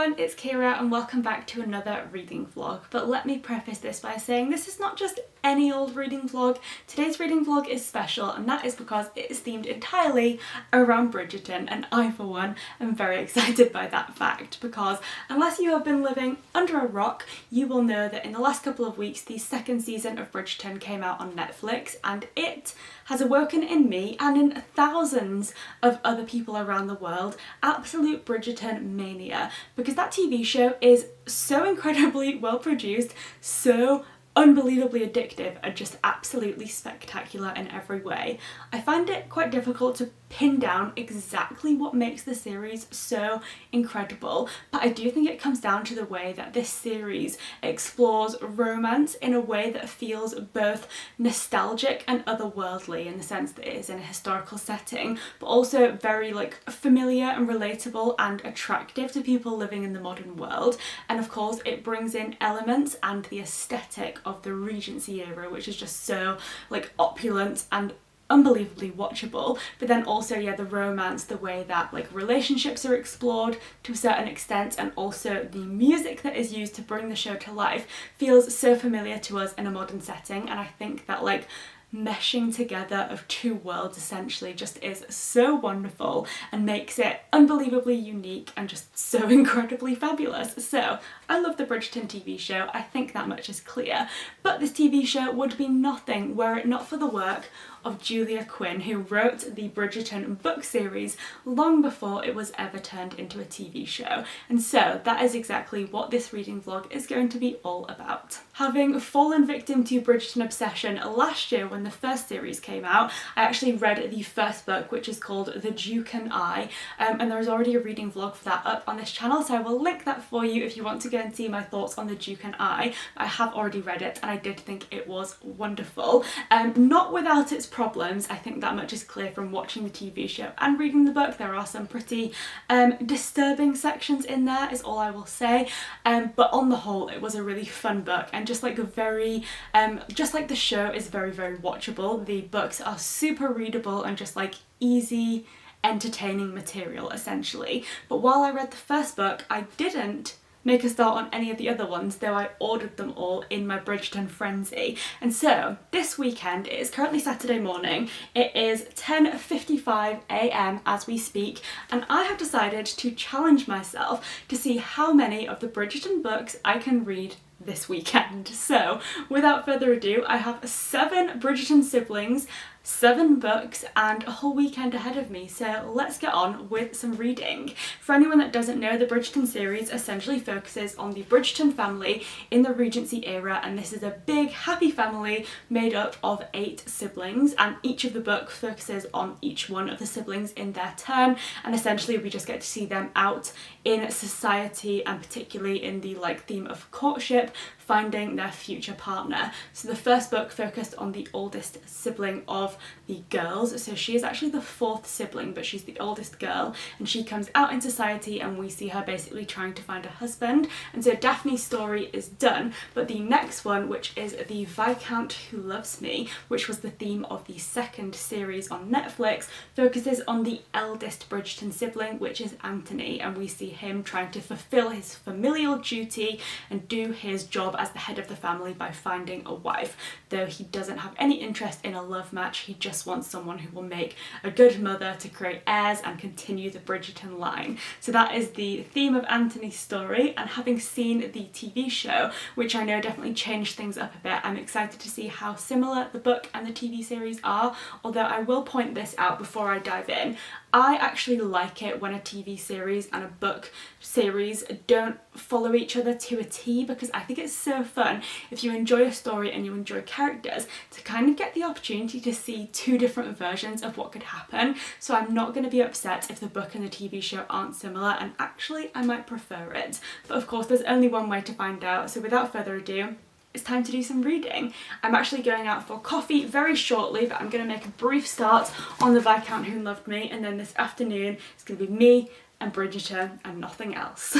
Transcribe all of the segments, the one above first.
everyone, it's Kira and welcome back to another reading vlog. But let me preface this by saying this is not just any old reading vlog. Today's reading vlog is special, and that is because it is themed entirely around Bridgerton, and I for one am very excited by that fact because unless you have been living under a rock, you will know that in the last couple of weeks the second season of Bridgerton came out on Netflix, and it has awoken in me and in thousands of other people around the world absolute Bridgerton mania, because that TV show is so incredibly well produced, so unbelievably addictive, and just absolutely spectacular in every way. I find it quite difficult to pin down exactly what makes the series so incredible, but I do think it comes down to the way that this series explores romance in a way that feels both nostalgic and otherworldly, in the sense that it is in a historical setting, but also very familiar and relatable and attractive to people living in the modern world. And of course it brings in elements and the aesthetic of the Regency era, which is just so opulent and unbelievably watchable. But then also, yeah, the romance, the way that relationships are explored to a certain extent, and also the music that is used to bring the show to life feels so familiar to us in a modern setting. And I think that meshing together of two worlds essentially just is so wonderful and makes it unbelievably unique and just so incredibly fabulous. So I love the Bridgerton TV show, I think that much is clear, but this TV show would be nothing were it not for the work of Julia Quinn, who wrote the Bridgerton book series long before it was ever turned into a TV show. And so that is exactly what this reading vlog is going to be all about. Having fallen victim to Bridgerton obsession last year when the first series came out, I actually read the first book, which is called The Duke and I, and there is already a reading vlog for that up on this channel, so I will link that for you if you want to go and see my thoughts on The Duke and I have already read it and I did think it was wonderful. Not without its problems, I think that much is clear from watching the TV show and reading the book. There are some pretty disturbing sections in there, is all I will say, but on the whole it was a really fun book, and just very just like the show is very watchable, the books are super readable and just easy entertaining material essentially. But while I read the first book, I didn't make a start on any of the other ones, though I ordered them all in my Bridgerton frenzy. And so this weekend, it is currently Saturday morning, it is 10:55 a.m. as we speak, and I have decided to challenge myself to see how many of the Bridgerton books I can read this weekend. So without further ado, I have 7 Bridgerton siblings, 7 books, and a whole weekend ahead of me, so let's get on with some reading. For anyone that doesn't know, the Bridgerton series essentially focuses on the Bridgerton family in the Regency era, and this is a big happy family made up of 8 siblings, and each of the books focuses on each one of the siblings in their turn, and essentially we just get to see them out in society, and particularly in the theme of courtship, finding their future partner. So the first book focused on the oldest sibling of the girls, so she is actually the 4th sibling, but she's the oldest girl, and she comes out in society and we see her basically trying to find a husband. And so Daphne's story is done, but the next one, which is the Viscount Who Loves Me, which was the theme of the second series on Netflix, focuses on the eldest Bridgerton sibling, which is Anthony, and we see him trying to fulfill his familial duty and do his job as the head of the family by finding a wife. Though he doesn't have any interest in a love match, he just wants someone who will make a good mother to create heirs and continue the Bridgerton line. So that is the theme of Anthony's story, and having seen the TV show, which I know definitely changed things up a bit, I'm excited to see how similar the book and the TV series are, although I will point this out before I dive in. I actually like it when a TV series and a book series don't follow each other to a T, because I think it's so fun if you enjoy a story and you enjoy characters to kind of get the opportunity to see 2 different versions of what could happen. So I'm not going to be upset if the book and the TV show aren't similar, and actually I might prefer it. But of course there's only one way to find out, so without further ado, it's time to do some reading. I'm actually going out for coffee very shortly, but I'm going to make a brief start on the Viscount Who Loved Me, and then this afternoon it's going to be me and Bridgerton and nothing else.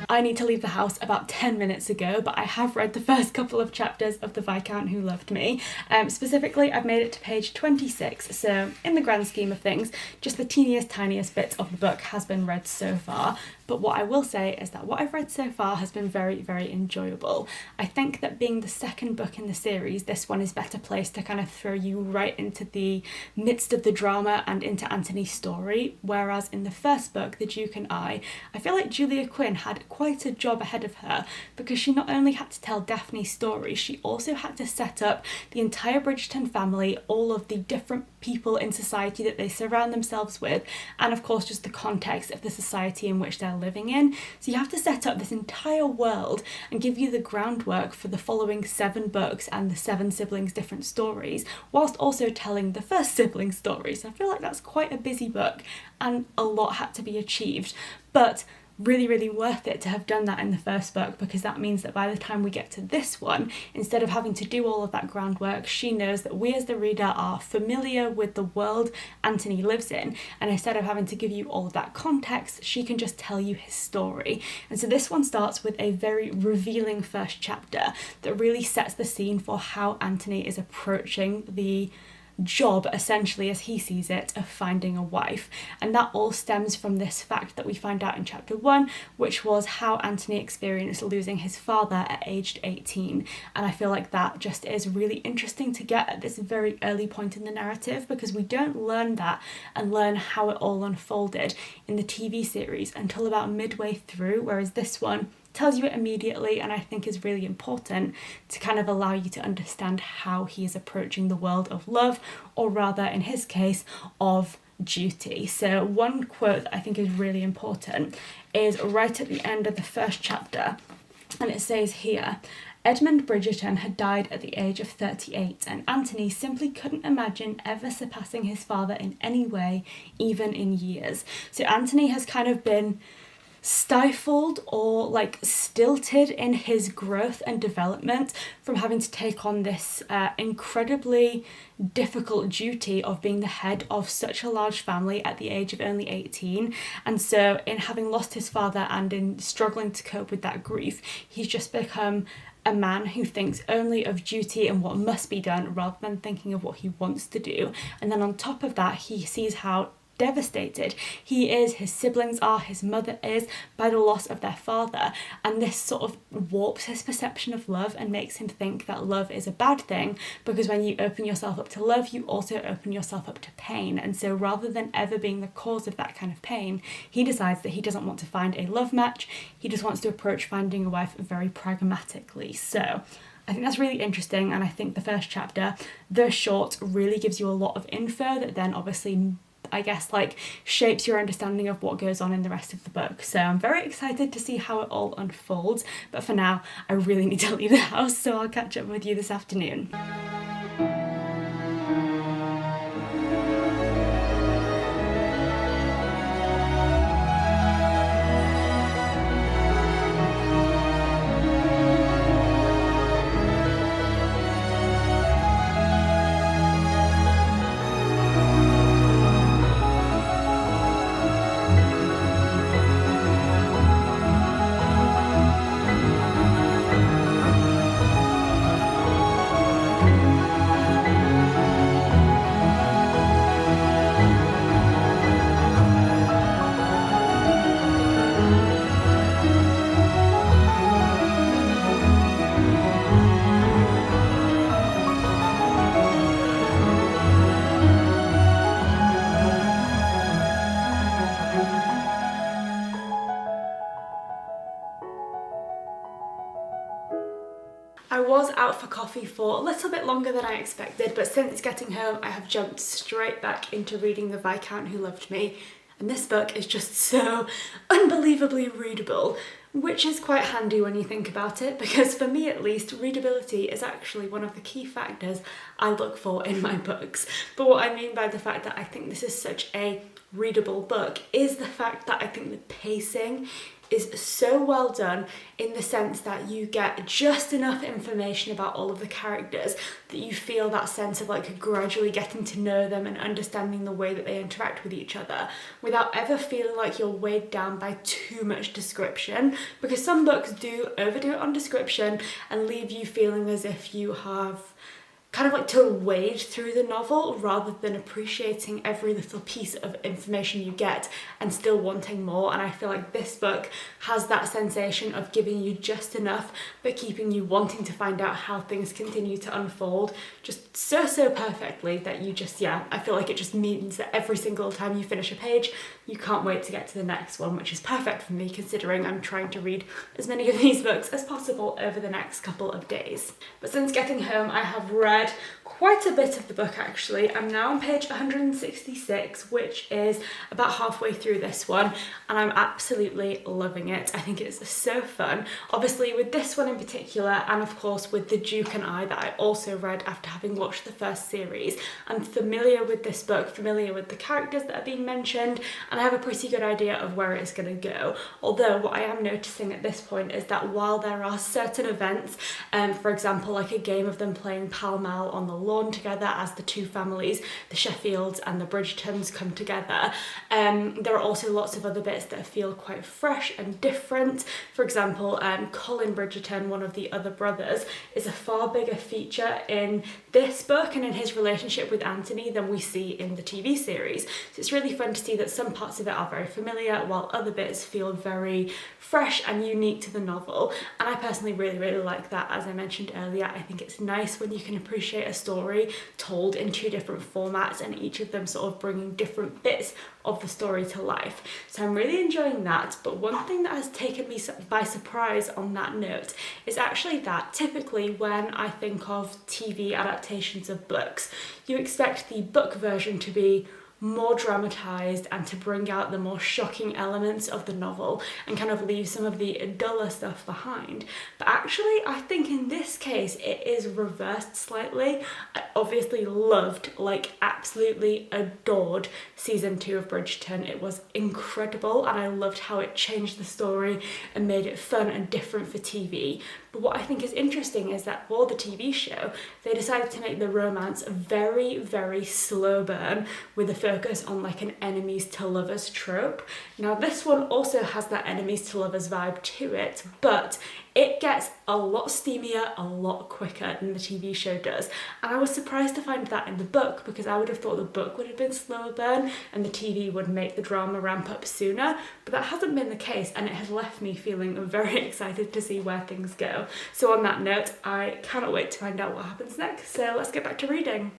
I need to leave the house about 10 minutes ago, but I have read the first couple of chapters of The Viscount Who Loved Me. Specifically, I've made it to page 26, so in the grand scheme of things, just the teeniest, tiniest bit of the book has been read so far. But what I will say is that what I've read so far has been very, very enjoyable. I think that being the second book in the series, this one is better placed to kind of throw you right into the midst of the drama and into Anthony's story, whereas in the first book, The Duke and I feel like Julia Quinn had quite a job ahead of her, because she not only had to tell Daphne's story, she also had to set up the entire Bridgerton family, all of the different people in society that they surround themselves with, and of course just the context of the society in which they're living in. So you have to set up this entire world and give you the groundwork for the following 7 books and the 7 siblings' different stories, whilst also telling the first sibling's story. So I feel like that's quite a busy book and a lot had to be achieved, but really, really worth it to have done that in the first book, because that means that by the time we get to this one, instead of having to do all of that groundwork, she knows that we as the reader are familiar with the world Anthony lives in, and instead of having to give you all of that context, she can just tell you his story. And so this one starts with a very revealing first chapter that really sets the scene for how Anthony is approaching the job, essentially as he sees it, of finding a wife. And that all stems from this fact that we find out in chapter 1, which was how Anthony experienced losing his father at aged 18. And I feel like that just is really interesting to get at this very early point in the narrative, because we don't learn that and learn how it all unfolded in the TV series until about midway through, whereas this one tells you it immediately, and I think is really important to kind of allow you to understand how he is approaching the world of love, or rather in his case of duty. So one quote that I think is really important is right at the end of the first chapter, and it says here, Edmund Bridgerton had died at the age of 38, and Anthony simply couldn't imagine ever surpassing his father in any way, even in years. So Anthony has kind of been stifled or like stilted in his growth and development from having to take on this incredibly difficult duty of being the head of such a large family at the age of only 18. And so in having lost his father and in struggling to cope with that grief, he's just become a man who thinks only of duty and what must be done rather than thinking of what he wants to do. And then on top of that, he sees how devastated he is, his siblings are, his mother is, by the loss of their father, and this sort of warps his perception of love and makes him think that love is a bad thing, because when you open yourself up to love, you also open yourself up to pain. And so rather than ever being the cause of that kind of pain, he decides that he doesn't want to find a love match, he just wants to approach finding a wife very pragmatically. So I think that's really interesting, and I think the first chapter, though short, really gives you a lot of info that then obviously I guess like shapes your understanding of what goes on in the rest of the book. So I'm very excited to see how it all unfolds, but for now I really need to leave the house, so I'll catch up with you this afternoon. was out for coffee for a little bit longer than I expected, but since getting home I have jumped straight back into reading The Viscount Who Loved Me, and this book is just so unbelievably readable, which is quite handy when you think about it, because for me at least, readability is actually one of the key factors I look for in my books. But what I mean by the fact that I think this is such a readable book is the fact that I think the pacing is so well done, in the sense that you get just enough information about all of the characters that you feel that sense of like gradually getting to know them and understanding the way that they interact with each other without ever feeling like you're weighed down by too much description, because some books do overdo it on description and leave you feeling as if you have kind of like to wade through the novel rather than appreciating every little piece of information you get and still wanting more. And I feel like this book has that sensation of giving you just enough but keeping you wanting to find out how things continue to unfold just so perfectly that you just, yeah, I feel like it just means that every single time you finish a page you can't wait to get to the next one, which is perfect for me considering I'm trying to read as many of these books as possible over the next couple of days. But since getting home I have read quite a bit of the book actually. I'm now on page 166, which is about halfway through this one, and I'm absolutely loving it. I think it's so fun. Obviously with this one in particular, and of course with The Duke and I, that I also read after having watched the first series, I'm familiar with this book, familiar with the characters that are being mentioned, and I have a pretty good idea of where it's going to go. Although what I am noticing at this point is that while there are certain events, for example like a game of them playing pall mall on the lawn together as the two families, the Sheffields and the Bridgertons, come together, there are also lots of other bits that feel quite fresh and different. For example, Colin Bridgerton, one of the other brothers, is a far bigger feature in this book and in his relationship with Anthony than we see in the TV series. So it's really fun to see that some parts of it are very familiar while other bits feel very fresh and unique to the novel, and I personally really like that. As I mentioned earlier, I think it's nice when you can appreciate a story told in two different formats and each of them sort of bringing different bits of the story to life. So I'm really enjoying that. But one thing that has taken me by surprise on that note is actually that typically when I think of TV adaptations of books, you expect the book version to be more dramatised and to bring out the more shocking elements of the novel and kind of leave some of the duller stuff behind. But actually I think in this case it is reversed slightly. I obviously loved, like absolutely adored season 2 of Bridgerton. It was incredible and I loved how it changed the story and made it fun and different for TV. But what I think is interesting is that for the TV show, they decided to make the romance a very slow burn with a focus on like an enemies to lovers trope. Now this one also has that enemies to lovers vibe to it, but it gets a lot steamier a lot quicker than the TV show does. And I was surprised to find that in the book, because I would have thought the book would have been slower burn and the TV would make the drama ramp up sooner, but that hasn't been the case, and it has left me feeling very excited to see where things go. So on that note, I cannot wait to find out what happens next, so let's get back to reading.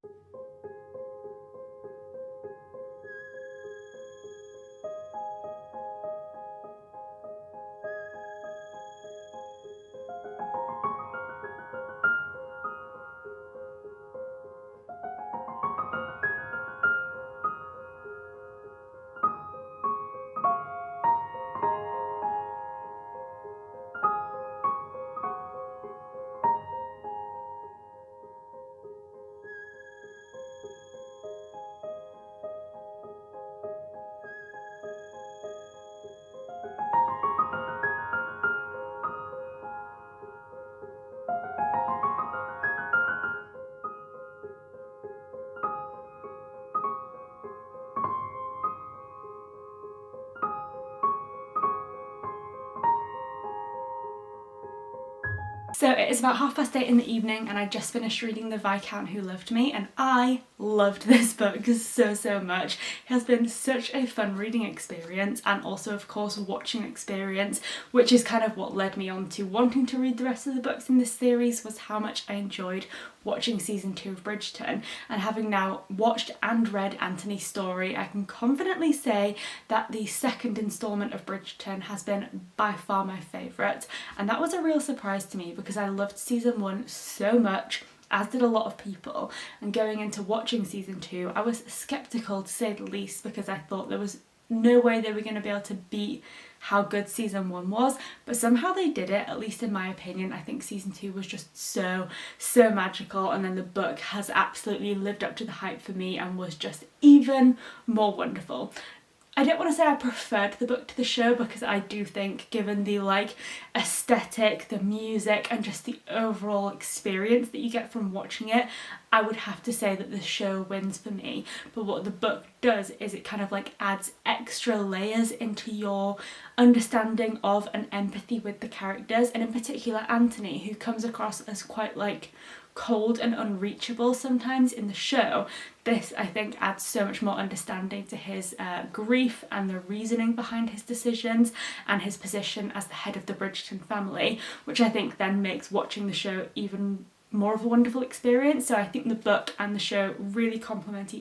So it is about 8:30 in the evening and I just finished reading The Viscount Who Loved Me, and I loved this book so much. It has been such a fun reading experience and also of course watching experience, which is kind of what led me on to wanting to read the rest of the books in this series, was how much I enjoyed watching season 2 of Bridgerton, and having now watched and read Anthony's story, I can confidently say that the second instalment of Bridgerton has been by far my favourite, and that was a real surprise to me because I loved season 1 so much, as did a lot of people, and going into watching season 2 I was sceptical to say the least because I thought there was no way they were going to be able to beat how good season 1 was, but somehow they did it, at least in my opinion. I think season 2 was just so magical, and then the book has absolutely lived up to the hype for me and was just even more wonderful. I don't want to say I preferred the book to the show because I do think, given the like aesthetic, the music and just the overall experience that you get from watching it, I would have to say that the show wins for me. But what the book does is it kind of like adds extra layers into your understanding of and empathy with the characters, and in particular Anthony, who comes across as quite like cold and unreachable sometimes in the show. This, I think, adds so much more understanding to his grief and the reasoning behind his decisions and his position as the head of the Bridgerton family, which I think then makes watching the show even more of a wonderful experience. So I think the book and the show really complement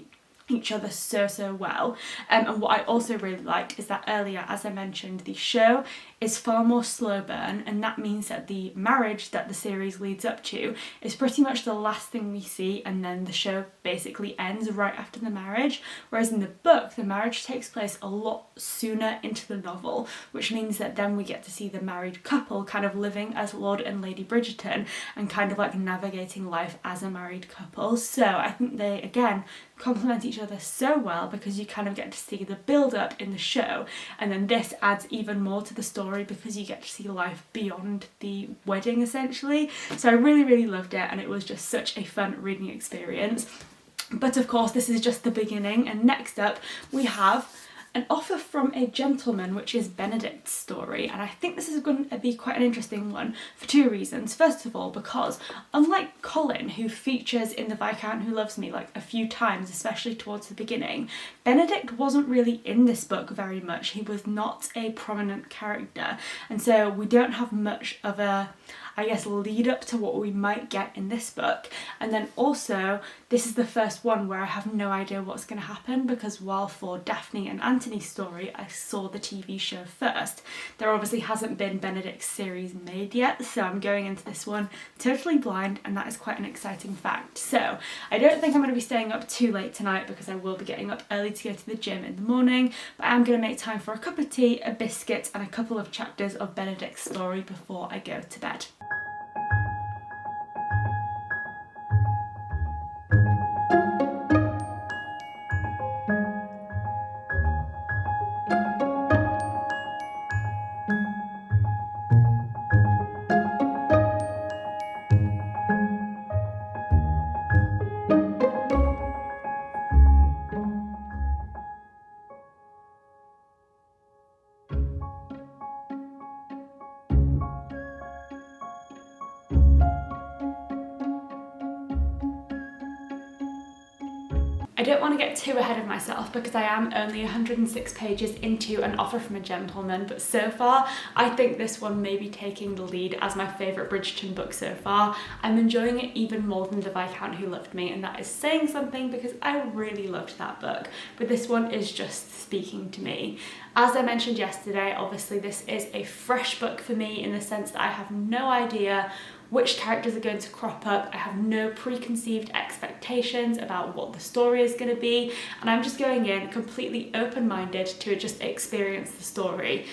each other so well. And what I also really like is that earlier, as I mentioned, the show is far more slow burn, and that means that the marriage that the series leads up to is pretty much the last thing we see, and then the show basically ends right after the marriage, whereas in the book the marriage takes place a lot sooner into the novel, which means that then we get to see the married couple kind of living as Lord and Lady Bridgerton and kind of like navigating life as a married couple. So I think they again complement each other so well because you kind of get to see the build up in the show, and then this adds even more to the story because you get to see life beyond the wedding essentially. So I really loved it, and it was just such a fun reading experience. But of course this is just the beginning, and next up we have an offer from a gentleman, which is Benedict's story, and I think this is going to be quite an interesting one for two reasons. First of all, because unlike Colin, who features in The Viscount Who Loves Me like a few times, especially towards the beginning, Benedict wasn't really in this book very much. He was not a prominent character, and so we don't have much of a, I guess, lead up to what we might get in this book. And then also this is the first one where I have no idea what's going to happen, because while for Daphne and Anthony's story I saw the TV show first, there obviously hasn't been Benedict's series made yet, so I'm going into this one totally blind, and that is quite an exciting fact. So I don't think I'm going to be staying up too late tonight because I will be getting up early to go to the gym in the morning, but I'm going to make time for a cup of tea, a biscuit and a couple of chapters of Benedict's story before I go to bed. I don't want to get too ahead of myself because I am only 106 pages into An Offer from a Gentleman, but so far I think this one may be taking the lead as my favourite Bridgerton book so far. I'm enjoying it even more than The Viscount Who Loved Me, and that is saying something because I really loved that book, but this one is just speaking to me. As I mentioned yesterday, obviously this is a fresh book for me in the sense that I have no idea which characters are going to crop up. I have no preconceived expectations about what the story is going to be, and I'm just going in completely open-minded to just experience the story.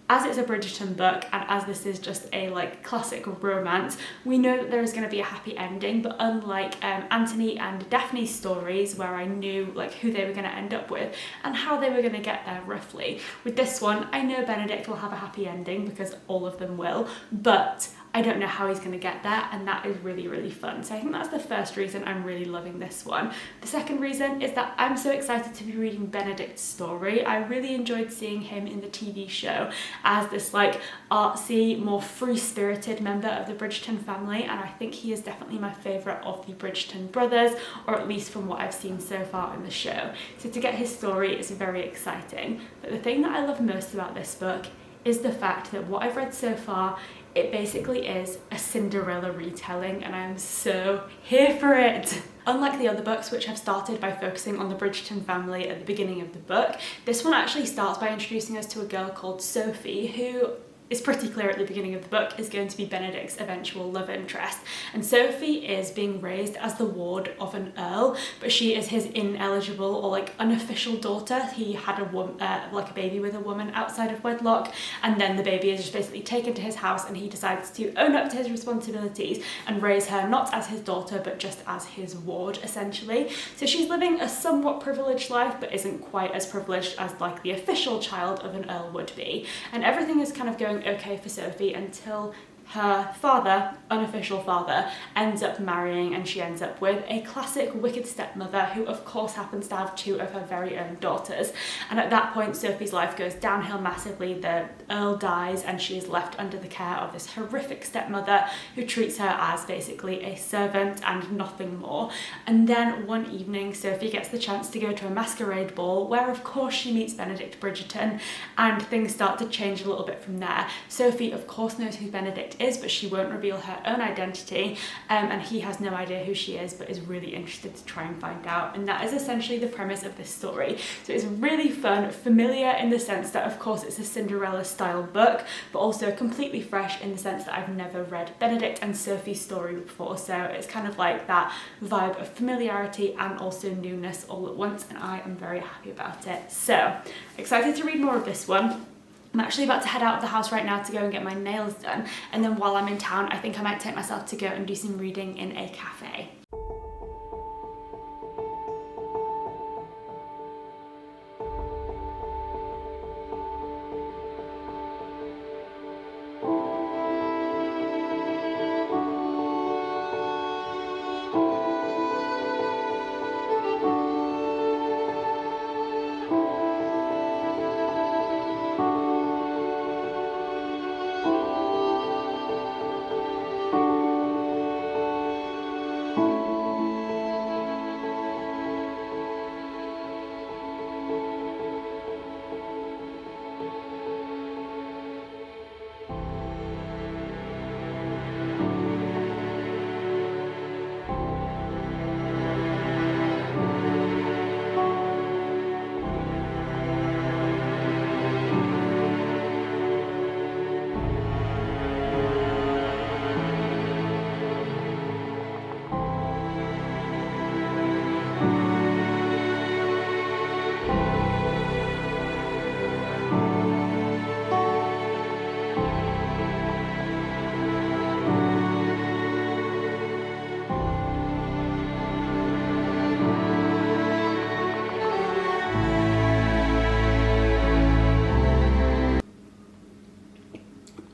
As it's a Bridgerton book, and as this is just a like classic romance, we know that there is going to be a happy ending, but unlike Anthony and Daphne's stories where I knew like who they were going to end up with and how they were going to get there roughly, with this one I know Benedict will have a happy ending because all of them will, but I don't know how he's going to get there, and that is really fun. So I think that's the first reason I'm really loving this one. The second reason is that I'm so excited to be reading Benedict's story. I really enjoyed seeing him in the TV show as this like artsy, more free-spirited member of the Bridgerton family, and I think he is definitely my favourite of the Bridgerton brothers, or at least from what I've seen so far in the show. So to get his story is very exciting. But the thing that I love most about this book is the fact that what I've read so far, it basically is a Cinderella retelling, and I'm so here for it. Unlike the other books, which have started by focusing on the Bridgerton family at the beginning of the book, this one actually starts by introducing us to a girl called Sophie, who is pretty clear at the beginning of the book is going to be Benedict's eventual love interest. And Sophie is being raised as the ward of an earl, but she is his ineligible or like unofficial daughter. He had like a baby with a woman outside of wedlock, and then the baby is just basically taken to his house, and he decides to own up to his responsibilities and raise her not as his daughter but just as his ward, essentially. So she's living a somewhat privileged life, but isn't quite as privileged as like the official child of an earl would be. And everything is kind of going okay for Sophie until her father, unofficial father, ends up marrying, and she ends up with a classic wicked stepmother who of course happens to have two of her very own daughters. And at that point Sophie's life goes downhill massively. The earl dies and she is left under the care of this horrific stepmother who treats her as basically a servant and nothing more. And then one evening Sophie gets the chance to go to a masquerade ball where of course she meets Benedict Bridgerton, and things start to change a little bit from there. Sophie of course knows who Benedict is, but she won't reveal her own identity, and he has no idea who she is but is really interested to try and find out. And that is essentially the premise of this story. So it's really fun, familiar in the sense that of course it's a Cinderella style book, but also completely fresh in the sense that I've never read Benedict and Sophie's story before. So it's kind of like that vibe of familiarity and also newness all at once, and I am very happy about it. So excited to read more of this one. I'm actually about to head out of the house right now to go and get my nails done, and then while I'm in town I think I might take myself to go and do some reading in a cafe.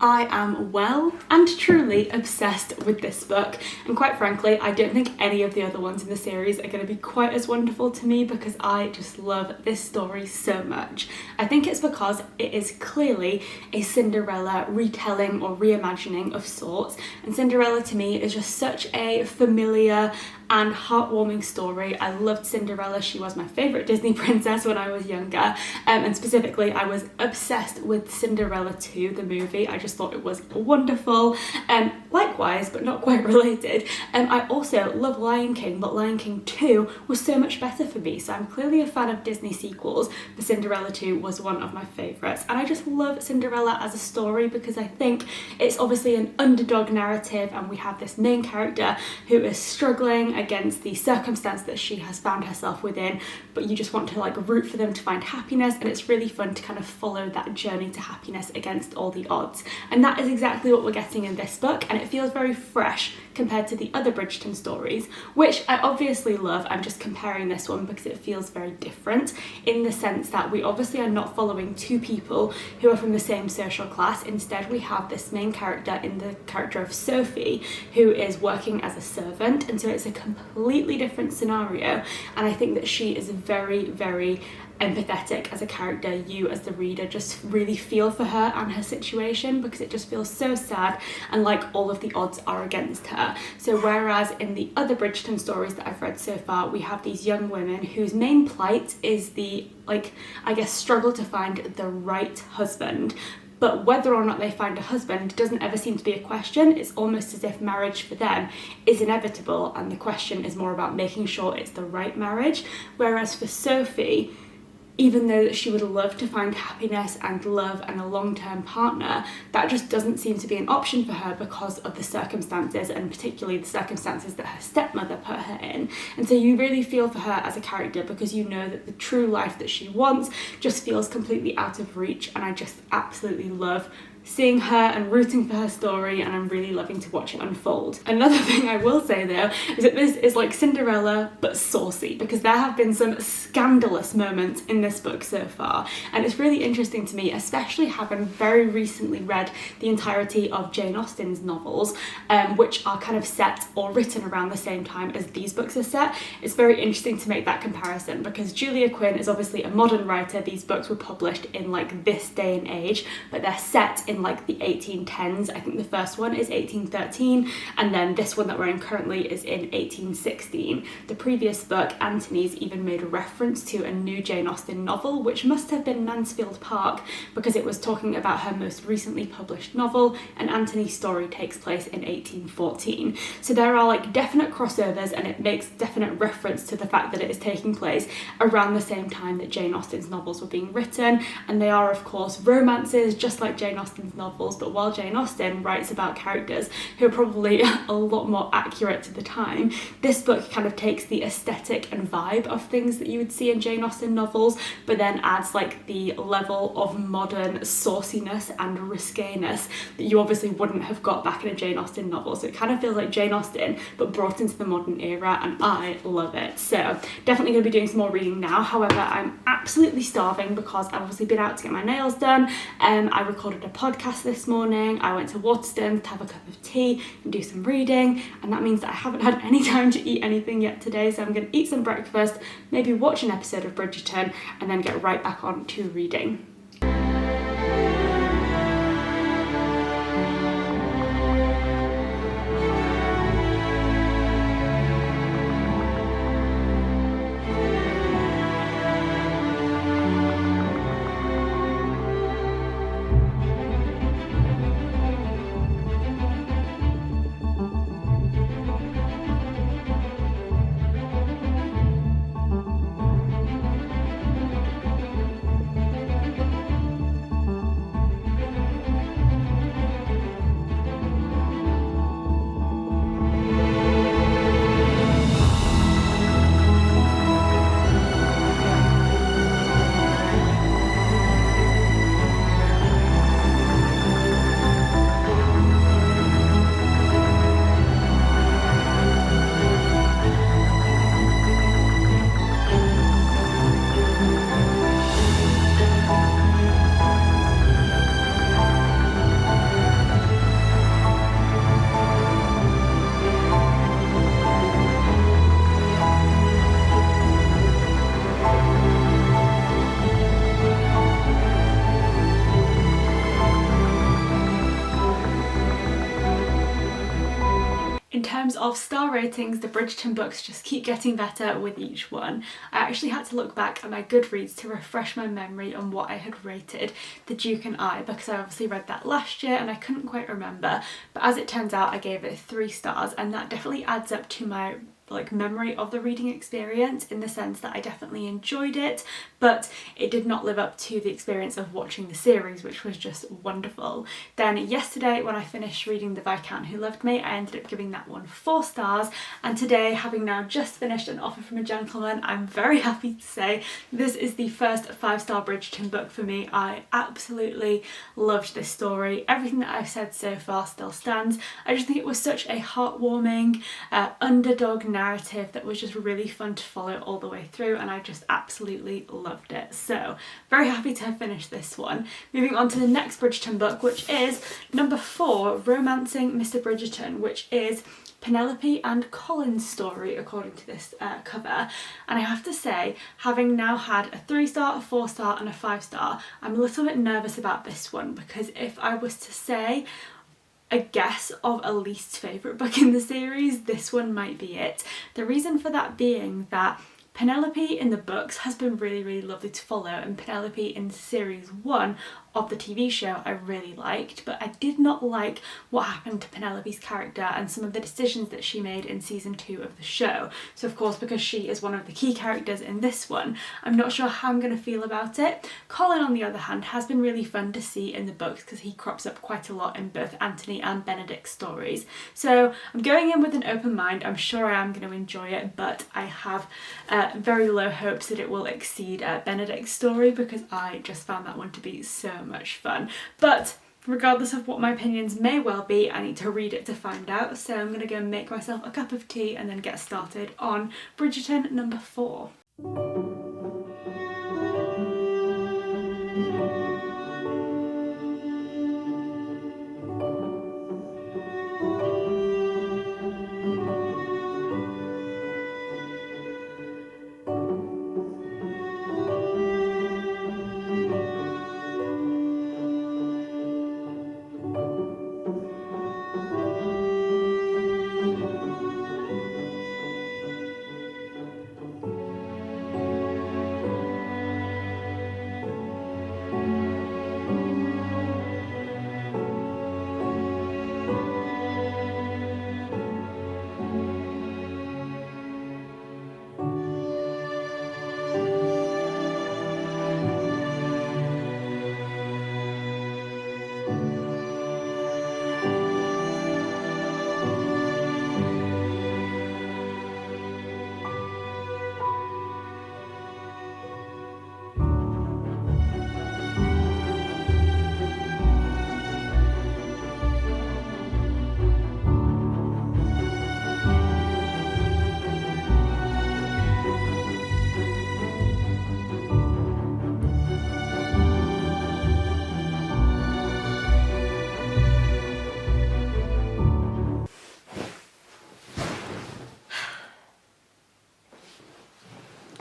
I am well and truly obsessed with this book, and quite frankly I don't think any of the other ones in the series are going to be quite as wonderful to me because I just love this story so much. I think it's because it is clearly a Cinderella retelling or reimagining of sorts, and Cinderella to me is just such a familiar and heartwarming story. I loved Cinderella. She was my favourite Disney princess when I was younger, and specifically I was obsessed with Cinderella 2, the movie. I just thought it was wonderful, and likewise but not quite related, I also love Lion King, but Lion King 2 was so much better for me, so I'm clearly a fan of Disney sequels, but Cinderella 2 was one of my favourites. And I just love Cinderella as a story because I think it's obviously an underdog narrative, and we have this main character who is struggling against the circumstance that she has found herself within, but you just want to like root for them to find happiness, and it's really fun to kind of follow that journey to happiness against all the odds. And that is exactly what we're getting in this book, and it feels very fresh compared to the other Bridgerton stories, which I obviously love. I'm just comparing this one because it feels very different in the sense that we obviously are not following two people who are from the same social class. Instead, we have this main character in the character of Sophie who is working as a servant, and so it's a completely different scenario, and I think that she is very, very empathetic as a character. You as the reader just really feel for her and her situation because it just feels so sad and like all of the odds are against her. So whereas in the other Bridgerton stories that I've read so far, we have these young women whose main plight is the, like, I guess, struggle to find the right husband. but whether or not they find a husband doesn't ever seem to be a question. It's almost as if marriage for them is inevitable, and the question is more about making sure it's the right marriage. Whereas for Sophie, even though that she would love to find happiness and love and a long-term partner, that just doesn't seem to be an option for her because of the circumstances, and particularly the circumstances that her stepmother put her in. And so you really feel for her as a character, because you know that the true life that she wants just feels completely out of reach, and I just absolutely love seeing her and rooting for her story, and I'm really loving to watch it unfold. Another thing I will say though is that this is like Cinderella but saucy, because there have been some scandalous moments in this book so far, and it's really interesting to me, especially having very recently read the entirety of Jane Austen's novels, which are kind of set or written around the same time as these books are set. It's very interesting to make that comparison, because Julia Quinn is obviously a modern writer. These books were published in like this day and age, but they're set in like the 1810s. I think the first one is 1813, and then this one that we're in currently is in 1816. The previous book, Antony's, even made a reference to a new Jane Austen novel, which must have been Mansfield Park, because it was talking about her most recently published novel, and Antony's story takes place in 1814. So there are like definite crossovers, and it makes definite reference to the fact that it is taking place around the same time that Jane Austen's novels were being written, and they are of course romances, just like Jane Austen's novels, but while Jane Austen writes about characters who are probably a lot more accurate to the time, this book kind of takes the aesthetic and vibe of things that you would see in Jane Austen novels, but then adds like the level of modern sauciness and risqueness that you obviously wouldn't have got back in a Jane Austen novel. So it kind of feels like Jane Austen but brought into the modern era, and I love it. So definitely going to be doing some more reading now. However, I'm absolutely starving because I've obviously been out to get my nails done. I recorded a podcast this morning. I went to Waterstones to have a cup of tea and do some reading, and that means that I haven't had any time to eat anything yet today. So I'm going to eat some breakfast, maybe watch an episode of Bridgerton, and then get right back on to reading. In terms of star ratings, the Bridgerton books just keep getting better with each one. I actually had to look back at my Goodreads to refresh my memory on what I had rated The Duke and I, because I obviously read that last year and I couldn't quite remember, but as it turns out I gave it 3 stars, and that definitely adds up to my memory of the reading experience, in the sense that I definitely enjoyed it, but it did not live up to the experience of watching the series, which was just wonderful. Then yesterday when I finished reading The Viscount Who Loved Me, I ended up giving that one 4 stars, and today, having now just finished An Offer from a Gentleman, I'm very happy to say this is the first 5-star Bridgerton book for me. I absolutely loved this story. Everything that I've said so far still stands. I just think it was such a heartwarming underdog narrative that was just really fun to follow all the way through, and I just absolutely loved it. So very happy to have finished this one. Moving on to the next Bridgerton book, which is number 4, Romancing Mr. Bridgerton, which is Penelope and Colin's story according to this cover. And I have to say, having now had a 3-star, a 4-star and a 5-star, I'm a little bit nervous about this one, because if I was to say a guess of a least favourite book in the series, this one might be it. The reason for that being that Penelope in the books has been really, really lovely to follow, and Penelope in series 1 of the TV show I really liked, but I did not like what happened to Penelope's character and some of the decisions that she made in season 2 of the show. So of course, because she is one of the key characters in this one, I'm not sure how I'm going to feel about it. Colin, on the other hand, has been really fun to see in the books because he crops up quite a lot in both Anthony and Benedict's stories. So I'm going in with an open mind. I'm sure I am going to enjoy it, but I have very low hopes that it will exceed Benedict's story because I just found that one to be so much fun. But regardless of what my opinions may well be, I need to read it to find out. So I'm going to go and make myself a cup of tea and then get started on Bridgerton number 4.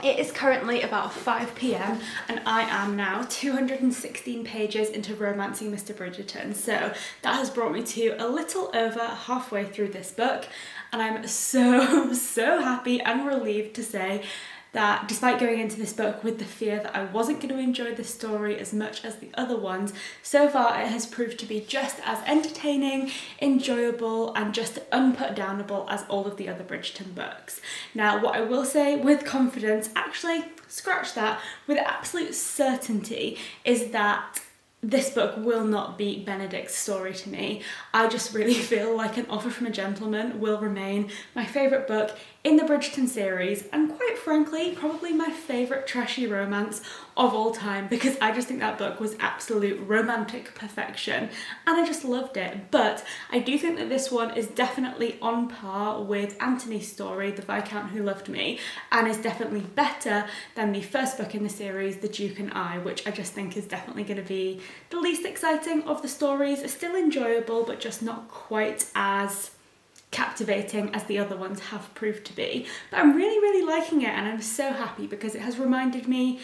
It is currently about 5 p.m. and I am now 216 pages into romancing Mr. Bridgerton. So that has brought me to a little over halfway through this book, and I'm so happy and relieved to say that despite going into this book with the fear that I wasn't going to enjoy the story as much as the other ones, so far it has proved to be just as entertaining, enjoyable, and just unputdownable as all of the other Bridgerton books. Now, what I will say with confidence, actually, scratch that, with absolute certainty, is that this book will not beat Benedict's story to me. I just really feel like An Offer from a Gentleman will remain my favourite book in the Bridgerton series, and quite frankly, probably my favourite trashy romance of all time, because I just think that book was absolute romantic perfection and I just loved it. But I do think that this one is definitely on par with Anthony's story, The Viscount Who Loved Me, and is definitely better than the first book in the series, The Duke and I, which I just think is definitely going to be the least exciting of the stories. Still enjoyable, but just not quite as captivating as the other ones have proved to be. But I'm really liking it, and I'm so happy because it has reminded me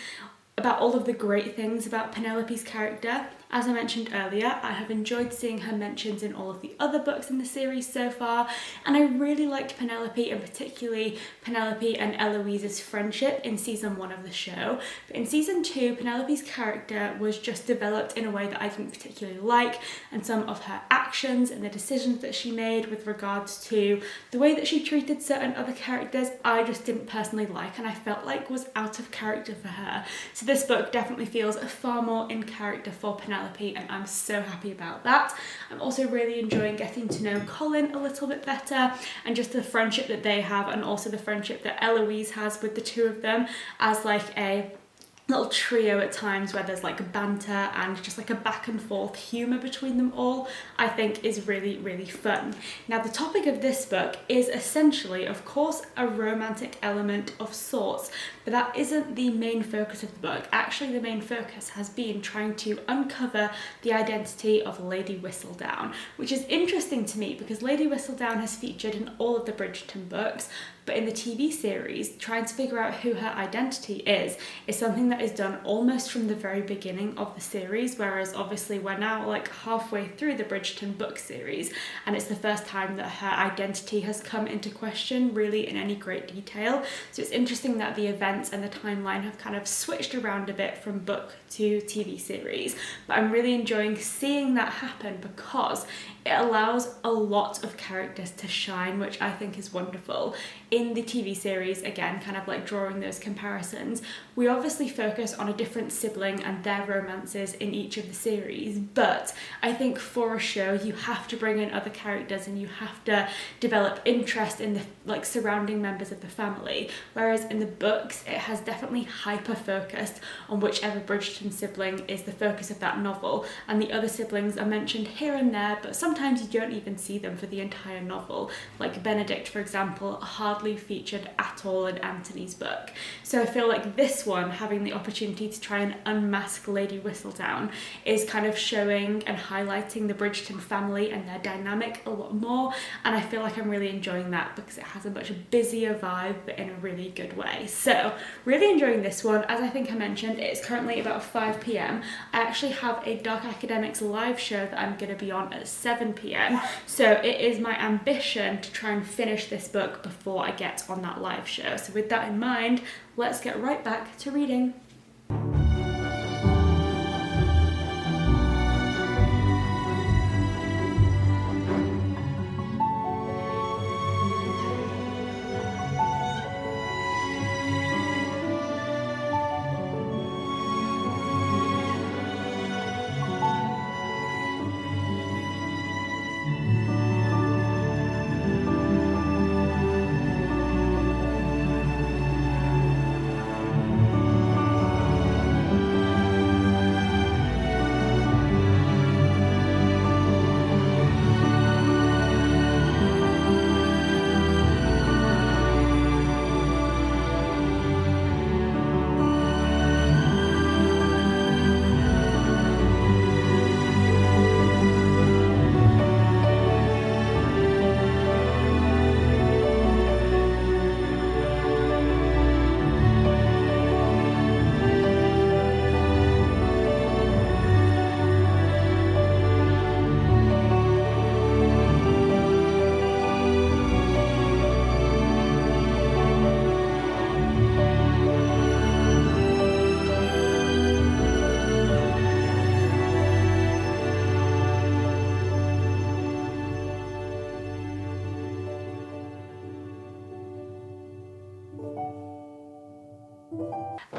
about all of the great things about Penelope's character. As I mentioned earlier, I have enjoyed seeing her mentions in all of the other books in the series so far, and I really liked Penelope, and particularly Penelope and Eloise's friendship in season 1 of the show. But in season 2, Penelope's character was just developed in a way that I didn't particularly like, and some of her actions and the decisions that she made with regards to the way that she treated certain other characters, I just didn't personally like, and I felt like was out of character for her. So this book definitely feels far more in character for Penelope, and I'm so happy about that. I'm also really enjoying getting to know Colin a little bit better, and just the friendship that they have, and also the friendship that Eloise has with the two of them as like a little trio at times, where there's like banter and just like a back and forth humour between them all, I think is really fun. Now, the topic of this book is essentially, of course, a romantic element of sorts, but that isn't the main focus of the book. Actually, the main focus has been trying to uncover the identity of Lady Whistledown, which is interesting to me because Lady Whistledown has featured in all of the Bridgerton books, but in the TV series, trying to figure out who her identity is something that that is done almost from the very beginning of the series, whereas obviously we're now like halfway through the Bridgerton book series, and it's the first time that her identity has come into question really in any great detail. So it's interesting that the events and the timeline have kind of switched around a bit from book to TV series, but I'm really enjoying seeing that happen because it allows a lot of characters to shine, which I think is wonderful. In the TV series, again, kind of like drawing those comparisons, we obviously focus on a different sibling and their romances in each of the series, but I think for a show you have to bring in other characters and you have to develop interest in the like surrounding members of the family, whereas in the books it has definitely hyper focused on whichever Bridgerton sibling is the focus of that novel, and the other siblings are mentioned here and there, but sometimes you don't even see them for the entire novel. Like Benedict, for example, hardly featured at all in Anthony's book. So I feel like this one, having the opportunity to try and unmask Lady Whistledown, is kind of showing and highlighting the Bridgerton family and their dynamic a lot more, and I feel like I'm really enjoying that because it has a much busier vibe but in a really good way. So really enjoying this one. As I think I mentioned, it's currently about 5 p.m. I actually have a Dark Academics live show that I'm going to be on at 7 p.m. so it is my ambition to try and finish this book before I get on that live show. So with that in mind, let's get right back to reading.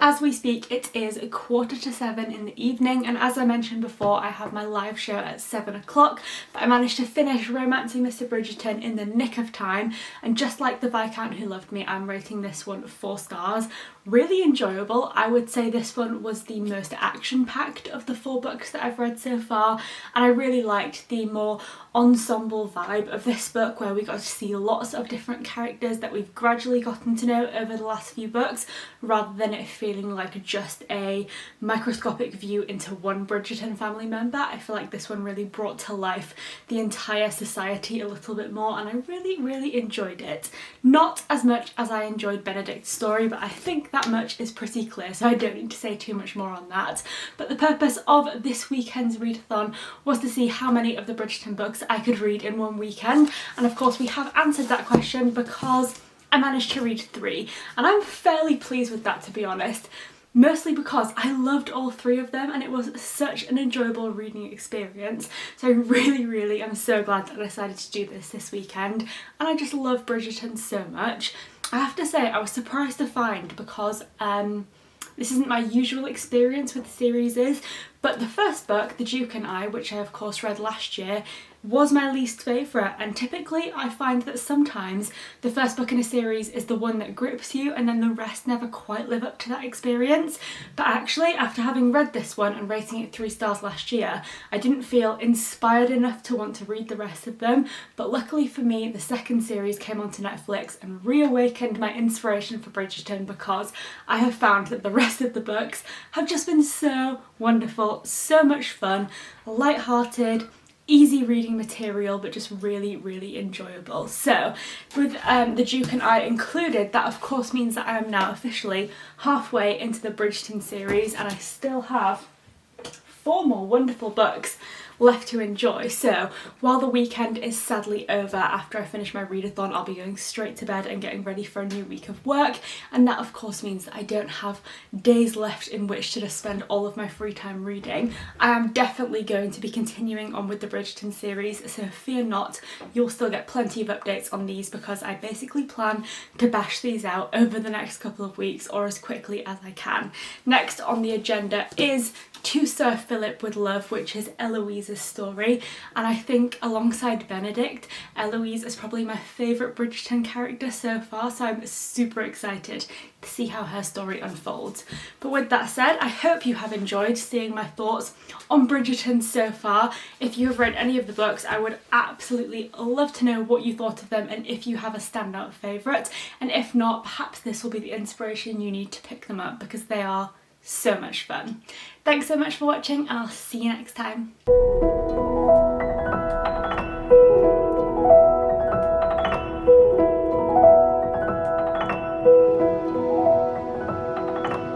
As we speak, it is 7:15 in the evening, and as I mentioned before, I have my live show at 7 o'clock, but I managed to finish Romancing Mr. Bridgerton in the nick of time, and just like The Viscount Who Loved Me, I'm rating this one 4 stars. Really enjoyable. I would say this one was the most action-packed of the 4 books that I've read so far, and I really liked the more ensemble vibe of this book, where we got to see lots of different characters that we've gradually gotten to know over the last few books, rather than it feeling like just a microscopic view into one Bridgerton family member. I feel like this one really brought to life the entire society a little bit more, and I really enjoyed it. Not as much as I enjoyed Benedict's story, but I think that much is pretty clear, so I don't need to say too much more on that. But the purpose of this weekend's readathon was to see how many of the Bridgerton books I could read in one weekend, and of course we have answered that question because I managed to read 3, and I'm fairly pleased with that, to be honest, mostly because I loved all 3 of them and it was such an enjoyable reading experience. So I really am so glad that I decided to do this weekend, and I just love Bridgerton so much. I have to say I was surprised to find, because this isn't my usual experience with the series, but the first book, The Duke and I, which I of course read last year, was my least favourite, and typically I find that sometimes the first book in a series is the one that grips you and then the rest never quite live up to that experience. But actually, after having read this one and rating it 3 stars last year, I didn't feel inspired enough to want to read the rest of them, but luckily for me the second series came onto Netflix and reawakened my inspiration for Bridgerton, because I have found that the rest of the books have just been so wonderful, so much fun, light-hearted, easy reading material, but just really, really enjoyable. So with The Duke and I included, that of course means that I am now officially halfway into the Bridgerton series, and I still have 4 more wonderful books left to enjoy. So while the weekend is sadly over, after I finish my readathon, I'll be going straight to bed and getting ready for a new week of work, and that of course means that I don't have days left in which to just spend all of my free time reading. I am definitely going to be continuing on with the Bridgerton series, so fear not, you'll still get plenty of updates on these, because I basically plan to bash these out over the next couple of weeks, or as quickly as I can. Next on the agenda is To Sir Philip with Love, which is Eloise's story, and I think alongside Benedict, Eloise is probably my favourite Bridgerton character so far, so I'm super excited to see how her story unfolds. But with that said, I hope you have enjoyed seeing my thoughts on Bridgerton so far. If you have read any of the books, I would absolutely love to know what you thought of them and if you have a standout favourite, and if not, perhaps this will be the inspiration you need to pick them up, because they are so much fun. Thanks so much for watching, and I'll see you next time.